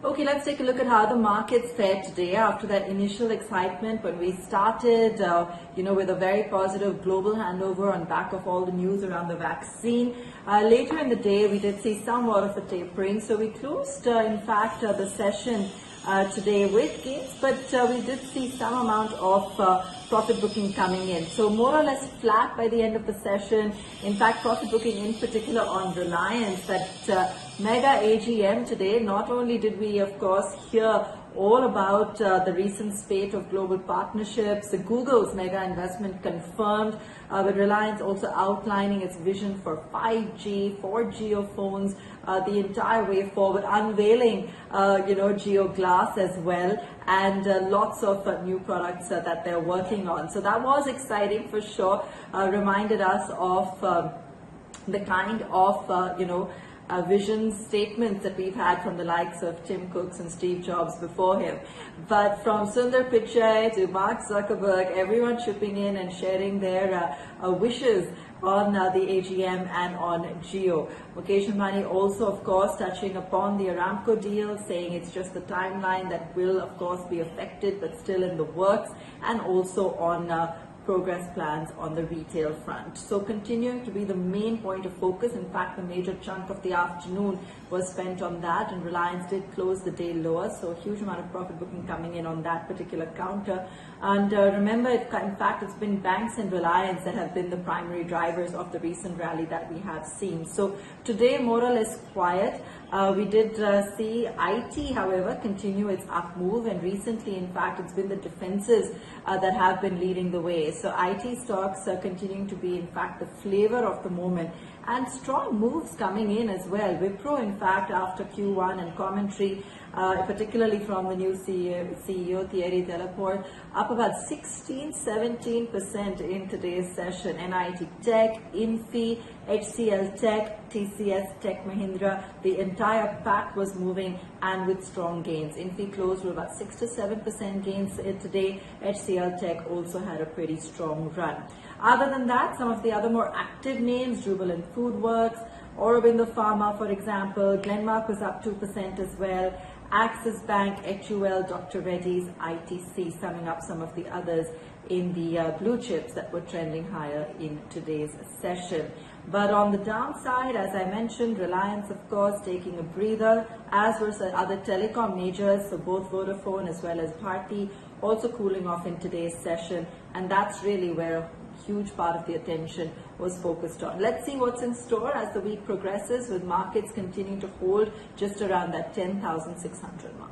Okay, let's take a look at how the markets fared today after that initial excitement when we started, with a very positive global handover on back of all the news around the vaccine. Later in the day, we did see somewhat of a tapering. So we closed, in fact, the session today with gains, but we did see some amount of profit booking coming in. So more or less flat by the end of the session. In fact, profit booking in particular on Reliance, that mega AGM today. Not only did we, of course, hear all about the recent spate of global partnerships, Google's mega investment confirmed, with Reliance also outlining its vision for 5G, 4G phones, the entire way forward, unveiling, Geo Glass as well, and lots of new products that they're working on. So that was exciting for sure. Reminded us of the kind of, vision statements that we've had from the likes of Tim Cook and Steve Jobs before him. But from Sunder Pichai to Mark Zuckerberg, everyone chipping in and sharing their wishes on the AGM and on JIO. Mukesh Ambani also, of course, touching upon the Aramco deal, saying it's just the timeline that will, of course, be affected, but still in the works, and also on progress plans on the retail front. So continuing to be the main point of focus. In fact, the major chunk of the afternoon was spent on that, and Reliance did close the day lower. So a huge amount of profit booking coming in on that particular counter. And remember, in fact, it's been banks and Reliance that have been the primary drivers of the recent rally that we have seen. So today, more or less quiet. We did see IT, however, continue its up move, and recently, in fact, it's been the defenses that have been leading the way. So IT stocks are continuing to be, in fact, the flavor of the moment, and strong moves coming in as well. Wipro, in fact, after Q1 and commentary, particularly from the new CEO Thierry Delaporte, up about 16-17% in today's session. NIT Tech, Infosys, HCL Tech, TCS, Tech Mahindra, the entire pack was moving and with strong gains. Infosys closed with about 6 to 7% gains today. HCL Tech also had a pretty strong run. Other than that, some of the other more active names, Jubilant Foodworks, Aurobindo Pharma, for example, Glenmark was up 2% as well. Axis Bank, HUL, Dr. Reddy's, ITC, summing up some of the others in the blue chips that were trending higher in today's session. But on the downside, as I mentioned, Reliance, of course, taking a breather, as were other telecom majors, so both Vodafone as well as Bharti, also cooling off in today's session, and that's really where a huge part of the attention was focused on. Let's see what's in store as the week progresses, with markets continuing to hold just around that 10,600 mark.